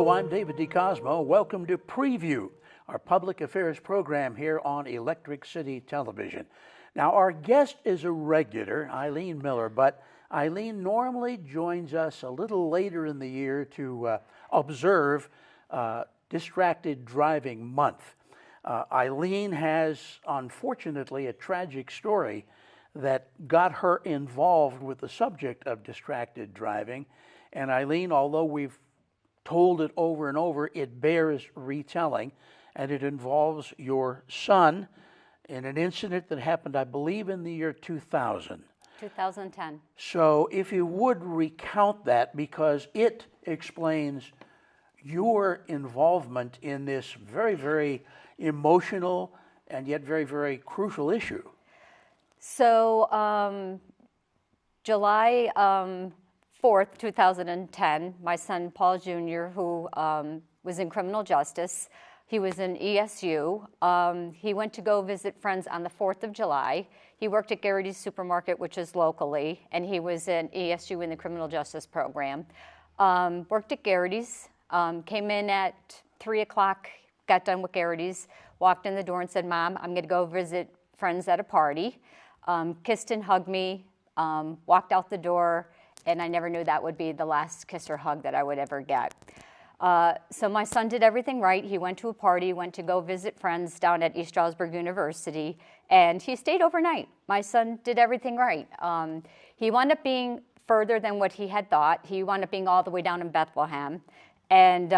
Hello, I'm David DeCosmo. Welcome to Preview, our public affairs program here on Electric City Television. Now, our guest is a regular, Eileen Miller, but Eileen normally joins us a little later in the year to observe Distracted Driving Month. Eileen has, unfortunately, a tragic story that got her involved with the subject of distracted driving. And Eileen, although we've told it over and over, it bears retelling, and it involves your son in an incident that happened, I believe, in the year 2000. 2010. So if you would recount that, because it explains your involvement in this very, very emotional and yet very, very crucial issue. So July 4th, 2010, my son Paul Jr., who was in criminal justice, he was in ESU. He went to go visit friends on the 4th of July. He worked at Garrity's Supermarket, which is locally, and he was in ESU in the criminal justice program. Worked at Garrity's, came in at 3 o'clock, got done with Garrity's, walked in the door and said, "Mom, I'm going to go visit friends at a party." Kissed and hugged me, walked out the door, and I never knew that would be the last kiss or hug that I would ever get. So my son did everything right. He went to a party, went to go visit friends down at East Stroudsburg University, and he stayed overnight. My son did everything right. He wound up being further than what he had thought. He wound up being all the way down in Bethlehem, and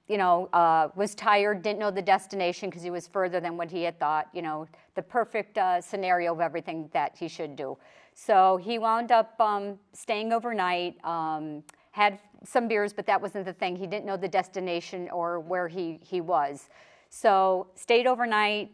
was tired, didn't know the destination because he was further than what he had thought, the perfect scenario of everything that he should do. So he wound up staying overnight, had some beers, but that wasn't the thing. He didn't know the destination or where he was. So stayed overnight,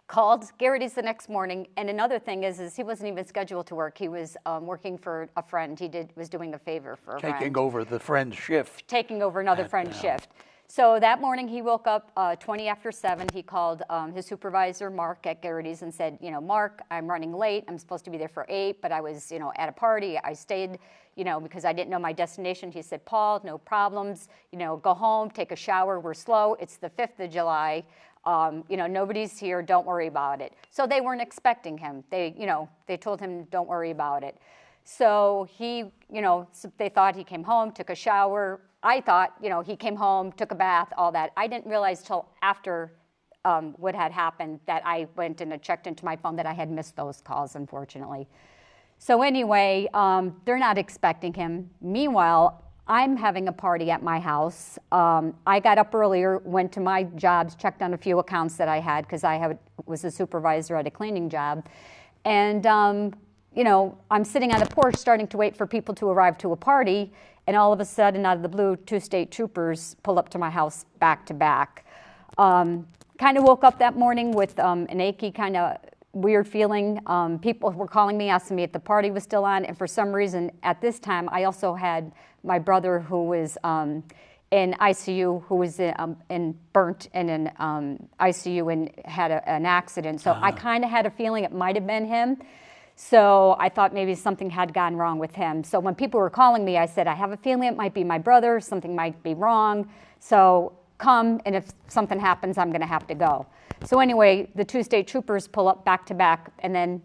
called Garrity's the next morning, and another thing is he wasn't even scheduled to work. He was working for a friend. He was doing a favor for a friend. Taking over the friend's shift. Taking over another friend's shift. So that morning he woke up 20 after 7. He called his supervisor, Mark, at Garrity's and said, "Mark, I'm running late. I'm supposed to be there for 8, but I was, at a party. I stayed, because I didn't know my destination." He said, "Paul, no problems. Go home, take a shower. We're slow. It's the 5th of July. Nobody's here. Don't worry about it." So they weren't expecting him. They told him, "Don't worry about it." So he, they thought he came home, took a shower. I thought, he came home, took a bath, all that. I didn't realize till after what had happened that I went and checked into my phone that I had missed those calls, unfortunately. So anyway, they're not expecting him. Meanwhile, I'm having a party at my house. I got up earlier, went to my jobs, checked on a few accounts that I had because I was a supervisor at a cleaning job. And, I'm sitting on the porch starting to wait for people to arrive to a party, and all of a sudden, out of the blue, 2 state troopers pull up to my house back to back. Kind of woke up that morning with an achy kind of weird feeling. People were calling me, asking me if the party was still on, and for some reason, at this time, I also had my brother who was in ICU, who was burnt in an ICU and had an accident. So I kind of had a feeling it might have been him. So I thought maybe something had gone wrong with him. So when people were calling me, I said, "I have a feeling it might be my brother. Something might be wrong. So come, and if something happens, I'm going to have to go." So anyway, the 2 state troopers pull up back to back, and then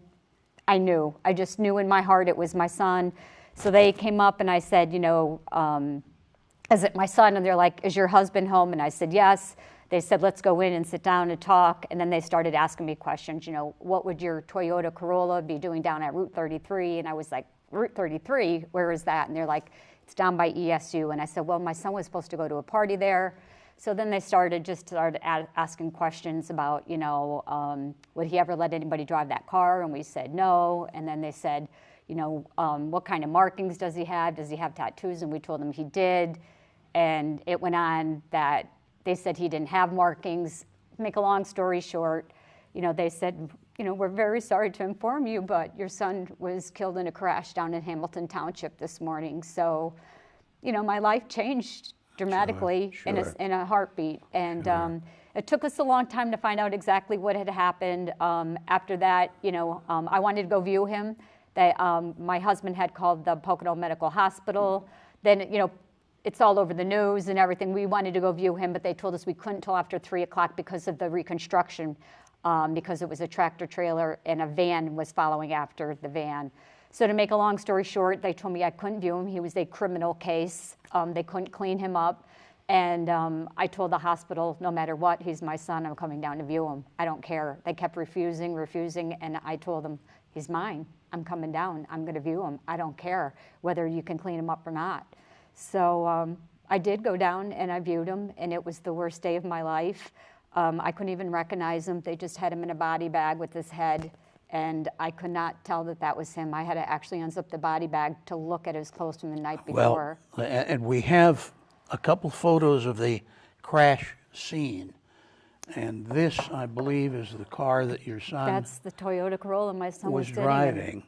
I just knew in my heart it was my son. So they came up, and I said, "Is it my son?" And they're like, "Is your husband home?" And I said, "Yes." They said, "Let's go in and sit down and talk." And then they started asking me questions, "What would your Toyota Corolla be doing down at Route 33? And I was like, "Route 33? Where is that?" And they're like, "It's down by ESU." And I said, "Well, my son was supposed to go to a party there." So then they started asking questions about, would he ever let anybody drive that car? And we said no. And then they said, what kind of markings does he have? Does he have tattoos? And we told them he did. And it went on that they said he didn't have markings. Make a long story short, they said, "We're very sorry to inform you, but your son was killed in a crash down in Hamilton Township this morning." So, my life changed dramatically. Sure. In a heartbeat. And it took us a long time to find out exactly what had happened. After that, I wanted to go view him. My husband had called the Poconos Medical Hospital. Then, it's all over the news and everything. We wanted to go view him, but they told us we couldn't till after 3 o'clock because of the reconstruction, because it was a tractor trailer and a van was following after the van. So to make a long story short, they told me I couldn't view him. He was a criminal case. They couldn't clean him up. And I told the hospital, no matter what, he's my son, I'm coming down to view him. I don't care. They kept refusing, and I told them, he's mine. I'm coming down. I'm going to view him. I don't care whether you can clean him up or not. So I did go down and I viewed him, and it was the worst day of my life. I couldn't even recognize him. They just had him in a body bag with his head, and I could not tell that that was him. I had to actually unzip the body bag to look at his clothes from the night before. Well, and we have a couple photos of the crash scene. And this, I believe, is the car that your son That's the Toyota Corolla my son was sitting in. driving.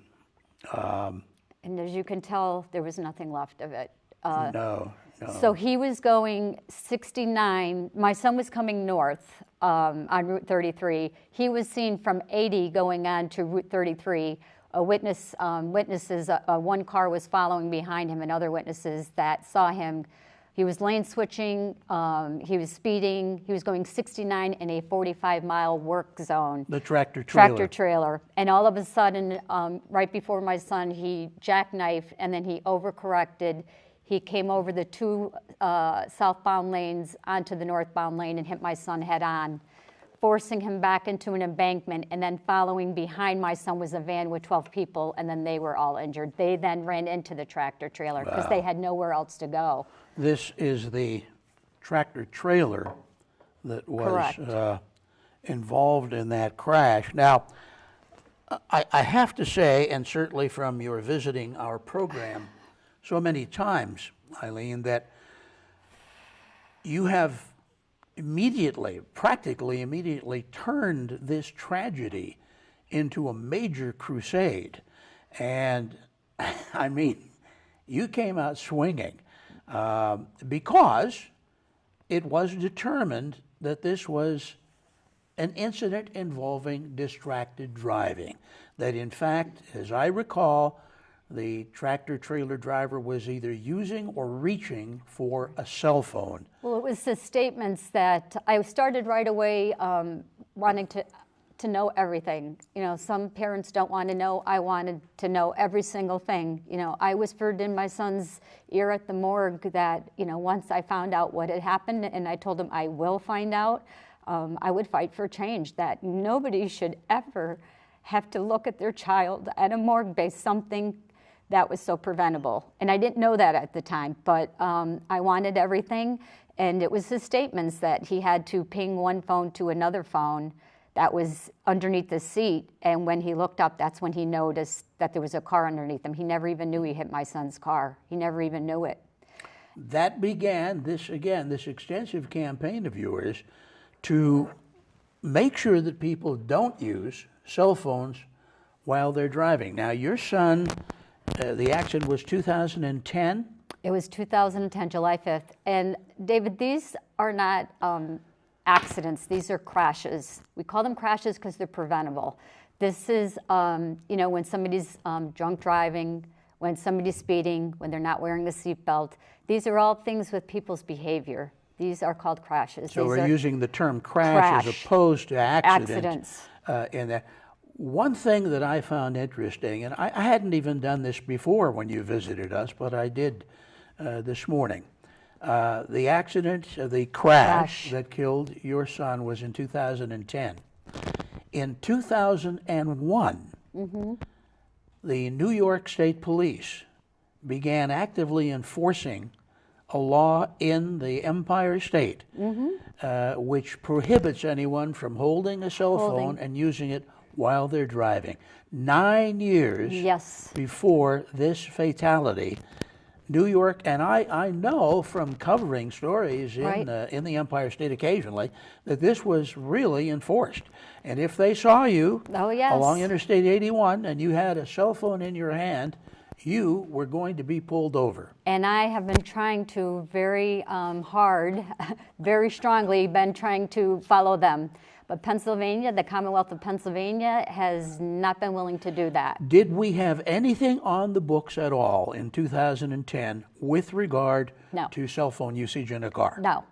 And as you can tell, there was nothing left of it. No. So he was going 69. My son was coming north on Route 33. He was seen from 80 going on to Route 33. Witnesses, one car was following behind him, and other witnesses that saw him. He was lane switching, he was speeding, he was going 69 in a 45-mile work zone. The tractor trailer. Tractor trailer. And all of a sudden, right before my son, he jackknifed and then he overcorrected. He came over the two southbound lanes onto the northbound lane and hit my son head on, forcing him back into an embankment. And then following behind my son was a van with 12 people, and then they were all injured. They then ran into the tractor trailer because they had nowhere else to go. This is the tractor trailer that was involved in that crash. Now, I have to say, and certainly from your visiting our program so many times, Eileen, that you have practically immediately turned this tragedy into a major crusade. And I mean, you came out swinging. Because it was determined that this was an incident involving distracted driving. That in fact, as I recall, the tractor trailer driver was either using or reaching for a cell phone. Well, it was the statements that I started right away wanting to know everything. You know, some parents don't want to know. I wanted to know every single thing. You know, I whispered in my son's ear at the morgue that, you know, once I found out what had happened, and I told him I will find out, I would fight for change, that nobody should ever have to look at their child at a morgue based something that was so preventable. And I didn't know that at the time, but I wanted everything. And it was his statements that he had to ping one phone to another phone that was underneath the seat, and when he looked up, that's when he noticed that there was a car underneath him. He never even knew he hit my son's car. He never even knew it. That began this extensive campaign of yours to make sure that people don't use cell phones while they're driving. Now, your son, the accident was 2010? It was 2010, July 5th. And David, these are not accidents, these are crashes. We call them crashes because they're preventable. This is, you know, when somebody's drunk driving, when somebody's speeding, when they're not wearing the seatbelt. These are all things with people's behavior. These are called crashes. So we're using the term crash as opposed to accidents. In that. One thing that I found interesting, and I hadn't even done this before when you visited us, but I did this morning. The accident, the crash that killed your son was in 2010. In 2001, the New York State Police began actively enforcing a law in the Empire State which prohibits anyone from holding a cell phone and using it while they're driving. 9 years before this fatality, New York, and I know from covering stories in the Empire State occasionally, that this was really enforced. And if they saw you along Interstate 81 and you had a cell phone in your hand, you were going to be pulled over. And I have been trying to very hard, very strongly been trying to follow them. But Pennsylvania, the Commonwealth of Pennsylvania, has not been willing to do that. Did we have anything on the books at all in 2010 with regard to cell phone usage in a car? No.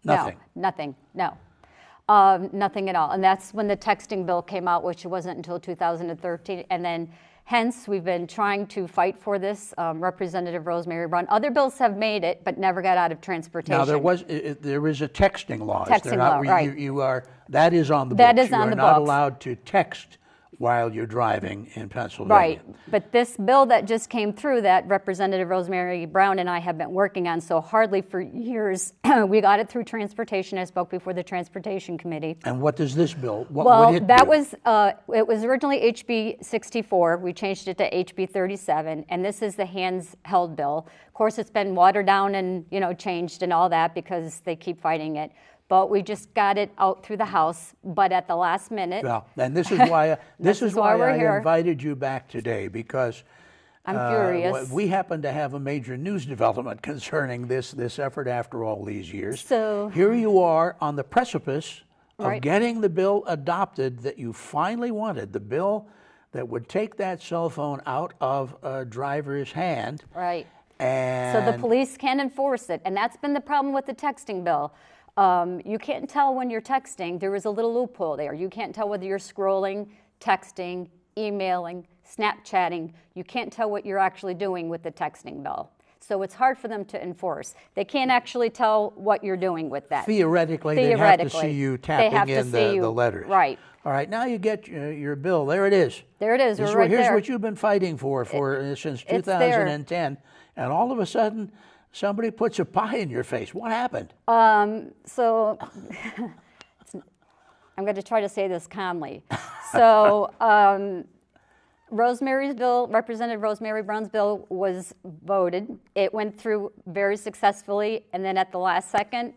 Nothing? No, nothing, no. Nothing at all. And that's when the texting bill came out, which wasn't until 2013. And then hence, we've been trying to fight for this. Representative Rosemary Brown. Other bills have made it, but never got out of transportation. Now, there is a texting law. Texting law, right. You are, that is on the books. That is on the books. You are not allowed to text while you're driving in Pennsylvania. Right, but this bill that just came through that Representative Rosemary Brown and I have been working on so hardly for years, we got it through transportation. I spoke before the Transportation Committee. And what does this bill, what would it do? It was originally HB 64. We changed it to HB 37, and this is the handheld bill. Of course, it's been watered down and changed and all that because they keep fighting it. But we just got it out through the House, but at the last minute. Well, and this is why I here. invited you back today, because I'm furious. We happen to have a major news development concerning this effort after all these years. So here you are on the precipice of getting the bill adopted that you finally wanted, the bill that would take that cell phone out of a driver's hand. Right. And so the police can enforce it, and that's been the problem with the texting bill. You can't tell when you're texting. There is a little loophole there. You can't tell whether you're scrolling, texting, emailing, Snapchatting. You can't tell what you're actually doing with the texting bill. So it's hard for them to enforce. They can't actually tell what you're doing with that. Theoretically, they have to see you tapping in the letters. Right. All right, now you get your bill. There it is. There it is. Here's what you've been fighting for since 2010. And all of a sudden, somebody puts a pie in your face. What happened? So I'm going to try to say this calmly. So Representative Rosemary Brown's bill was voted. It went through very successfully, and then at the last second,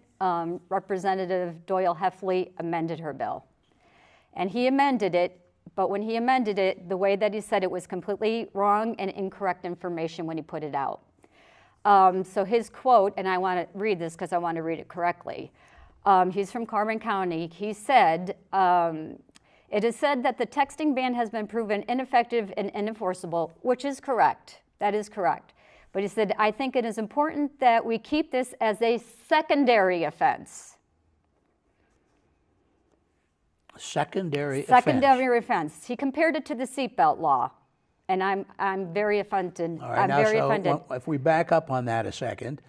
Representative Doyle Heffley amended her bill. And he amended it, but when he amended it, the way that he said it was completely wrong and incorrect information when he put it out. So his quote, and I want to read this because I want to read it correctly. He's from Carbon County. He said, it is said that the texting ban has been proven ineffective and unenforceable, which is correct. That is correct. But he said, I think it is important that we keep this as a secondary offense. Secondary offense. He compared it to the seatbelt law. And I'm very offended. All right, offended. If we back up on that a second,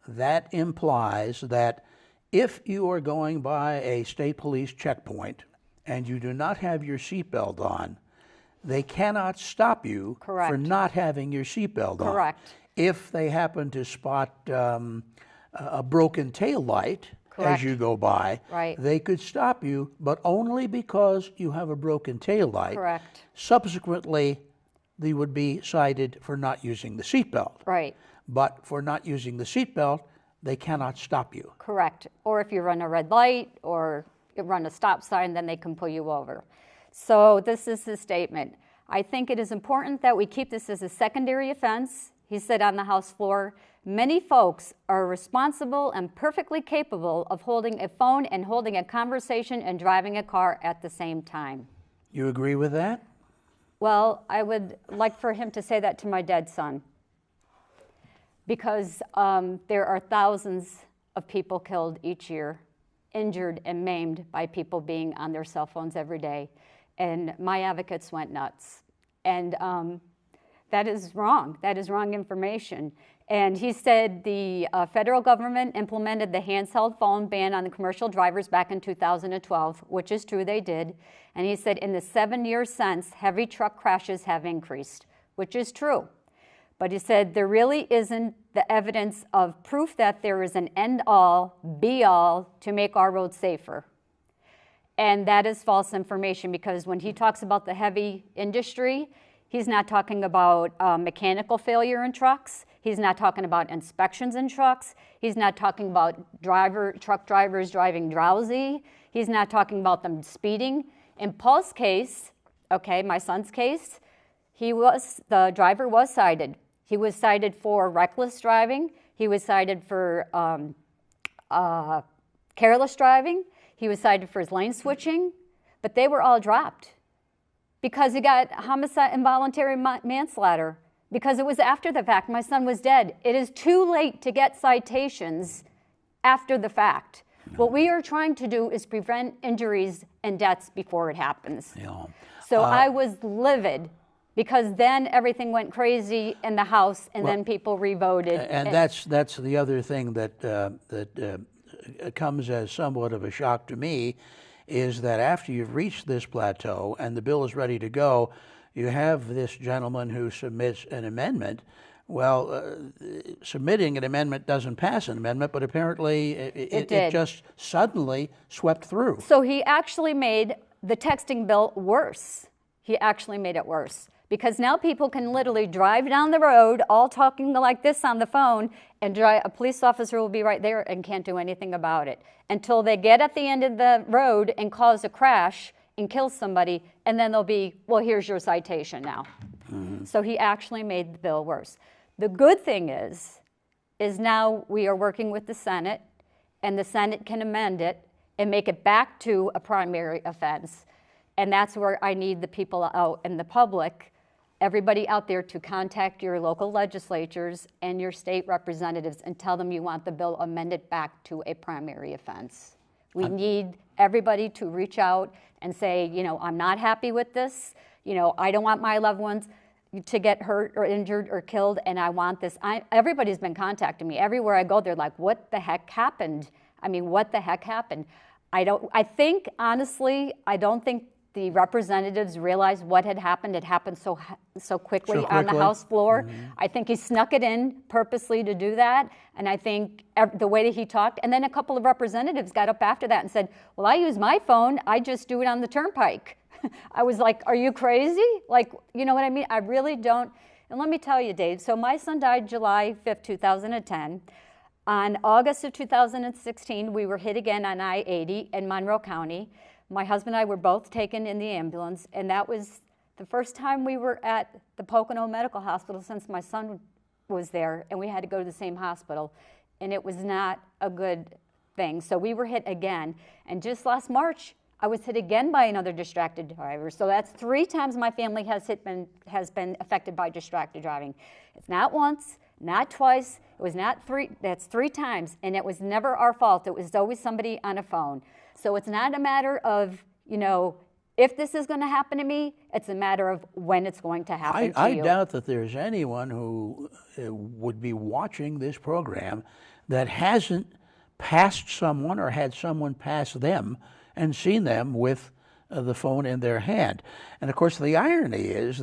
that implies that if you are going by a state police checkpoint and you do not have your seatbelt on, they cannot stop you for not having your seatbelt on. Correct. If they happen to spot a broken tail light as you go by, they could stop you, but only because you have a broken tail light. Correct. Subsequently, they would be cited for not using the seatbelt. Right. But for not using the seatbelt, they cannot stop you. Correct. Or if you run a red light or you run a stop sign, then they can pull you over. So this is his statement. I think it is important that we keep this as a secondary offense. He said on the House floor, many folks are responsible and perfectly capable of holding a phone and holding a conversation and driving a car at the same time. You agree with that? Well, I would like for him to say that to my dead son, because there are thousands of people killed each year, injured and maimed by people being on their cell phones every day, and my advocates went nuts. And that is wrong. That is wrong information. And he said the federal government implemented the handheld phone ban on the commercial drivers back in 2012, which is true, they did. And he said in the 7 years since, heavy truck crashes have increased, which is true. But he said there really isn't the evidence of proof that there is an end-all, be-all to make our roads safer. And that is false information, because when he talks about the heavy industry, he's not talking about mechanical failure in trucks. He's not talking about inspections in trucks. He's not talking about truck drivers driving drowsy. He's not talking about them speeding. In Paul's case, okay, my son's case, The driver was cited. He was cited for reckless driving. He was cited for careless driving. He was cited for his lane switching, but they were all dropped because he got homicide, involuntary manslaughter, because it was after the fact. My son was dead. It is too late to get citations after the fact. What we are trying to do is prevent injuries and deaths before it happens. Yeah. So I was livid because then everything went crazy in the House, and then people revoted. And that's the other thing that comes as somewhat of a shock to me, is that after you've reached this plateau and the bill is ready to go, you have this gentleman who submits an amendment. Well, submitting an amendment doesn't pass an amendment, but apparently it just suddenly swept through. So he actually made the texting bill worse. He actually made it worse, because now people can literally drive down the road all talking like this on the phone, and a police officer will be right there and can't do anything about it until they get at the end of the road and cause a crash and kill somebody, and then they'll be, well, here's your citation now. Mm-hmm. So he actually made the bill worse. The good thing is now we are working with the Senate, and the Senate can amend it and make it back to a primary offense. And that's where I need the people out in the public, everybody out there, to contact your local legislatures and your state representatives and tell them you want the bill amended back to a primary offense. We need everybody to reach out and say, I'm not happy with this. I don't want my loved ones to get hurt or injured or killed, and I want this. Everybody's been contacting me. Everywhere I go, they're like, what the heck happened? I mean, what the heck happened? Honestly, I don't think the representatives realized what had happened. It happened so quickly on the House floor. Mm-hmm. I think he snuck it in purposely to do that. And I think the way that he talked, and then a couple of representatives got up after that and said, well, I use my phone. I just do it on the turnpike. I was like, are you crazy? Like, you know what I mean? I really don't. And let me tell you, Dave, so my son died July 5th, 2010. On August of 2016, we were hit again on I-80 in Monroe County. My husband and I were both taken in the ambulance, and that was the first time we were at the Poconos Medical Hospital since my son was there, and we had to go to the same hospital, and it was not a good thing. So we were hit again, and just last March, I was hit again by another distracted driver. So that's 3 times my family has been affected by distracted driving. It's not once, not twice, it was not 3, that's 3 times, and it was never our fault. It was always somebody on a phone. So it's not a matter of, if this is going to happen to me, it's a matter of when it's going to happen to you. I doubt that there's anyone who would be watching this program that hasn't passed someone or had someone pass them and seen them with the phone in their hand. And of course, the irony is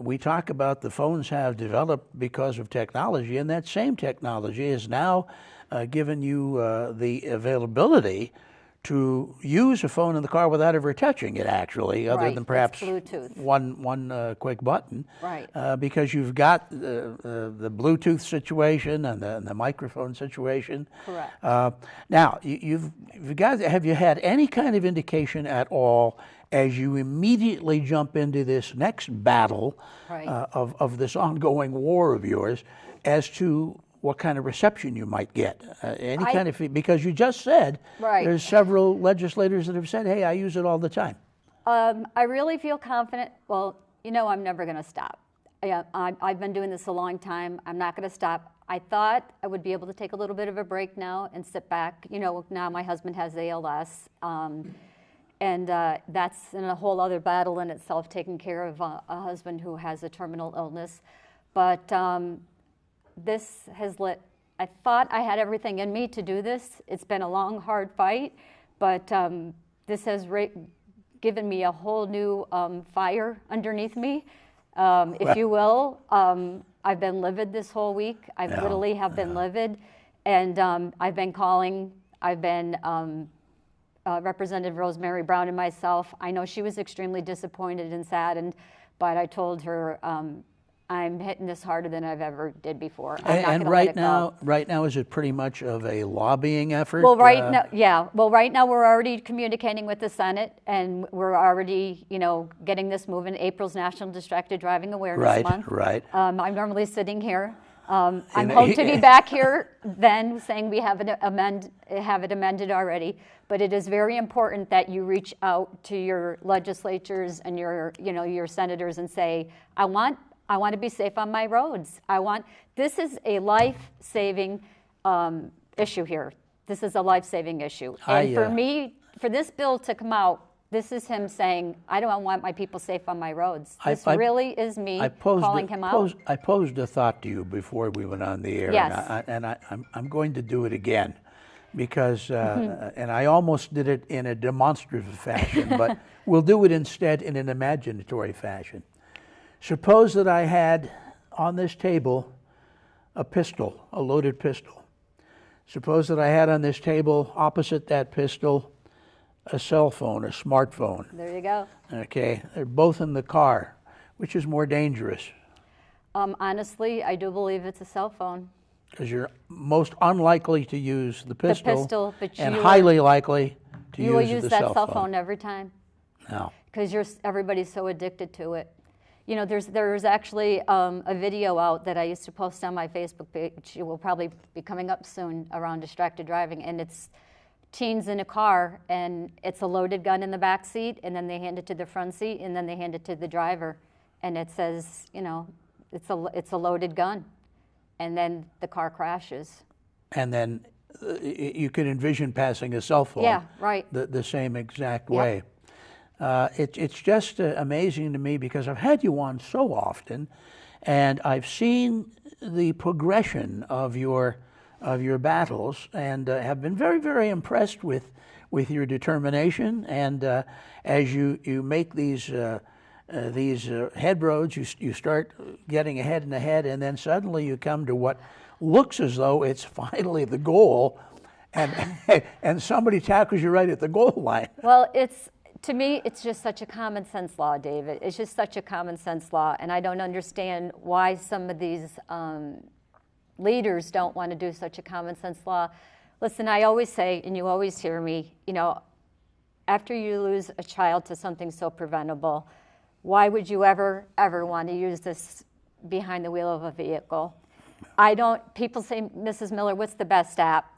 we talk about the phones have developed because of technology, and that same technology has now given you the availability to use a phone in the car without ever touching it, actually, other than perhaps one quick button. Right. Because you've got the Bluetooth situation and the microphone situation. Correct. Now, have you had any kind of indication at all as you immediately jump into this next battle of this ongoing war of yours as to what kind of reception you might get? Because you just said there's several legislators that have said, hey, I use it all the time. I really feel confident. Well, I'm never going to stop. I've been doing this a long time. I'm not going to stop. I thought I would be able to take a little bit of a break now and sit back. Now my husband has ALS, and that's in a whole other battle in itself, taking care of a husband who has a terminal illness. But this has I thought I had everything in me to do this. It's been a long, hard fight, but this has given me a whole new fire underneath me, if you will. I've been livid this whole week. I literally have been livid, and I've been calling. I've been Representative Rosemary Brown and myself. I know she was extremely disappointed and saddened, but I told her, I'm hitting this harder than I've ever did before. I'm not And gonna let it go. right now, is it pretty much of a lobbying effort? Well, right now, yeah. Well, right now we're already communicating with the Senate, and we're already, getting this moving. April's National Distracted Driving Awareness Month. Right. I'm normally sitting here. I'm hoping to be back here then, saying we have it amended already. But it is very important that you reach out to your legislatures and your senators and say, I want to be safe on my roads. This is a life-saving issue here. This is a life-saving issue. And for me, for this bill to come out, this is him saying, I don't want my people safe on my roads. This really is me calling him out. I posed a thought to you before we went on the air, yes. and I'm going to do it again, because, and I almost did it in a demonstrative fashion, but we'll do it instead in an imaginatory fashion. Suppose that I had on this table a pistol, a loaded pistol. Suppose that I had on this table, opposite that pistol, a cell phone, a smartphone. There you go. Okay, they're both in the car. Which is more dangerous? Honestly, I do believe it's a cell phone. Because you're most unlikely to use the pistol, but and highly likely to use the cell phone. You will use that cell phone every time. No. Because everybody's so addicted to it. There's actually a video out that I used to post on my Facebook page. It will probably be coming up soon around distracted driving, and it's teens in a car, and it's a loaded gun in the back seat, and then they hand it to the front seat, and then they hand it to the driver, and it says, it's a loaded gun, and then the car crashes. And then you can envision passing a cell phone. Yeah, right. The same exact way. It's just amazing to me, because I've had you on so often, and I've seen the progression of your battles, and have been very, very impressed with your determination. And as you make these head roads, you start getting ahead and ahead, and then suddenly you come to what looks as though it's finally the goal, and somebody tackles you right at the goal line. Well, to me, it's just such a common sense law, David. It's just such a common sense law, and I don't understand why some of these leaders don't want to do such a common sense law. Listen, I always say, and you always hear me, after you lose a child to something so preventable, why would you ever want to use this behind the wheel of a vehicle? People say, Mrs. Miller, what's the best app?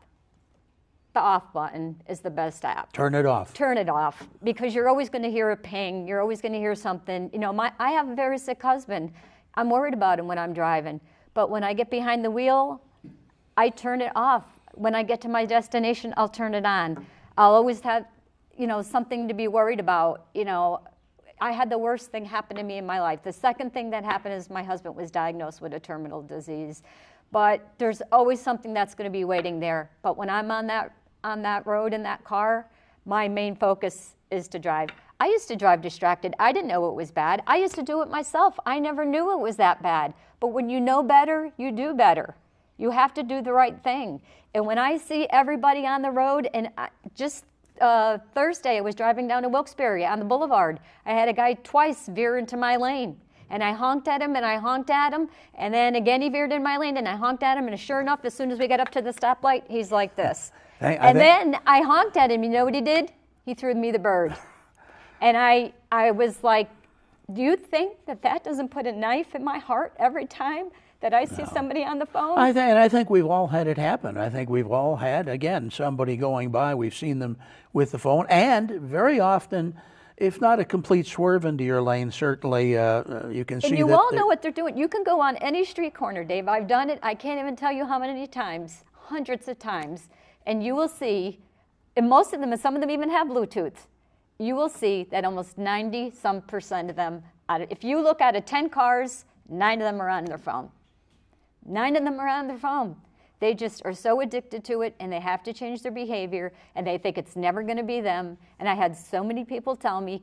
The off button is the best app. Turn it off. Turn it off, because you're always going to hear a ping. You're always going to hear something. I have a very sick husband. I'm worried about him when I'm driving. But when I get behind the wheel, I turn it off. When I get to my destination, I'll turn it on. I'll always have, something to be worried about. I had the worst thing happen to me in my life. The second thing that happened is my husband was diagnosed with a terminal disease. But there's always something that's going to be waiting there. But when I'm on that road in that car, my main focus is to drive. I used to drive distracted. I didn't know it was bad. I used to do it myself. I never knew it was that bad. But when you know better, you do better. You have to do the right thing. And when I see everybody on the road, and just Thursday I was driving down to Wilkes-Barre on the boulevard. I had a guy twice veer into my lane. And I honked at him, and I honked at him, and then again he veered in my lane, and I honked at him, and sure enough, as soon as we got up to the stoplight, he's like this. Then I honked at him. You know what he did? He threw me the bird. And I was like, do you think that doesn't put a knife in my heart every time that I see somebody on the phone? I think we've all had it happen. I think we've all had, again, somebody going by. We've seen them with the phone, and very often, if not a complete swerve into your lane, certainly you can see that. And you all know what they're doing. You can go on any street corner, Dave. I've done it. I can't even tell you how many times, hundreds of times. And you will see, and most of them, and some of them even have Bluetooth, you will see that almost 90% of them, if you look out of 10 cars, 9 of them are on their phone. 9 of them are on their phone. They just are so addicted to it, and they have to change their behavior, and they think it's never going to be them. And I had so many people tell me,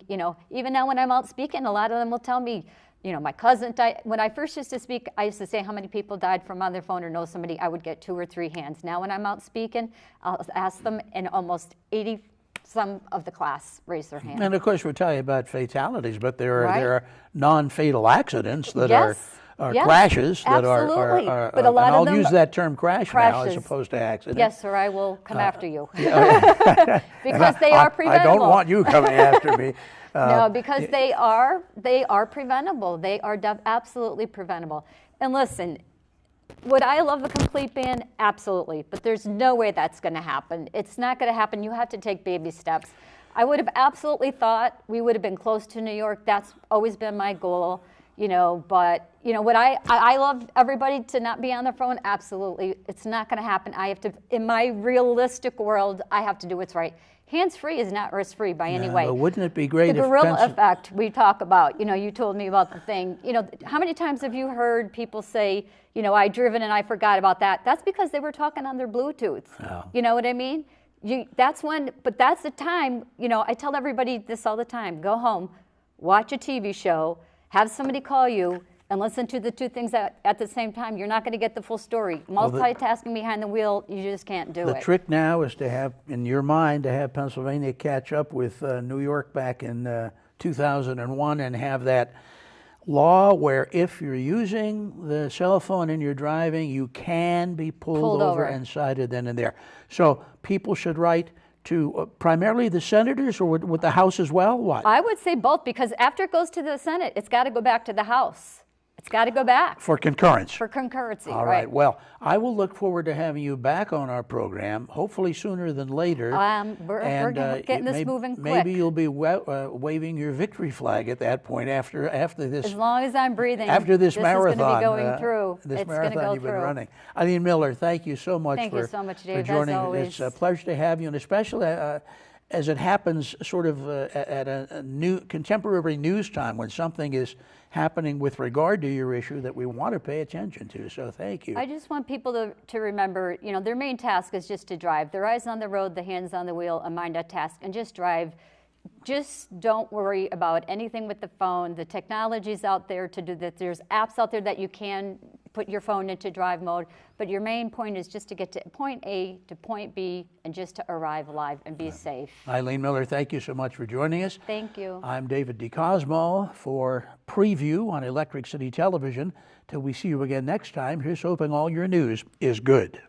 even now when I'm out speaking, a lot of them will tell me, my cousin died. When I first used to speak, I used to say how many people died from on their phone or know somebody. I would get 2 or 3 hands. Now when I'm out speaking, I'll ask them, and almost 80 some of the class raise their hand. And of course, we'll tell you about fatalities, but there are non-fatal accidents that Yeah, crashes that absolutely. are But a lot and of I'll them use that term crash now as crashes. opposed to accident. Yes, or I will come after you. Because they are preventable. I don't want you coming after me. No, because they are preventable. They are absolutely preventable. And listen, would I love a complete ban? Absolutely. But there's no way that's going to happen. It's not going to happen. You have to take baby steps. I would have absolutely thought we would have been close to New York. That's always been my goal, but, would I love everybody to not be on their phone? Absolutely. It's not going to happen. I have to, in my realistic world, I have to do what's right. Hands-free is not risk-free by any way. But wouldn't it be great the gorilla effect we talk about, you told me about the thing. How many times have you heard people say, I driven and I forgot about that? That's because they were talking on their Bluetooth. Oh. You know what I mean? That's the time, I tell everybody this all the time. Go home, watch a TV show, have somebody call you, and listen to the two things at the same time. You're not going to get the full story. Multitasking behind the wheel, you just can't do it. The trick now is to have, in your mind, to have Pennsylvania catch up with New York back in 2001 and have that law where if you're using the cell phone and you're driving, you can be pulled over and cited then and there. So people should write to primarily the senators, or with the House as well? What? I would say both, because after it goes to the Senate, it's got to go back to the House. It's got to go back. For concurrence. For concurrency, All right. Well, I will look forward to having you back on our program, hopefully sooner than later. We're getting this moving quick. Maybe you'll be waving your victory flag at that point after this. As long as I'm breathing. After this marathon. Is going to be going through. This marathon you've been running. Eileen Miller, thank you so much for joining. As always. It's a pleasure to have you, and especially as it happens sort of at a new contemporary news time when something is happening with regard to your issue that we want to pay attention to. So thank you. I just want people to remember, their main task is just to drive. Their eyes on the road, the hands on the wheel, a mind at task, and just drive. Just don't worry about anything with the phone. The technology's out there to do that. There's apps out there that you can put your phone into drive mode. But your main point is just to get to point A to point B and just to arrive alive and be safe. Eileen Miller, thank you so much for joining us. Thank you. I'm David DeCosmo for Preview on Electric City Television. Till we see you again next time, here's hoping all your news is good.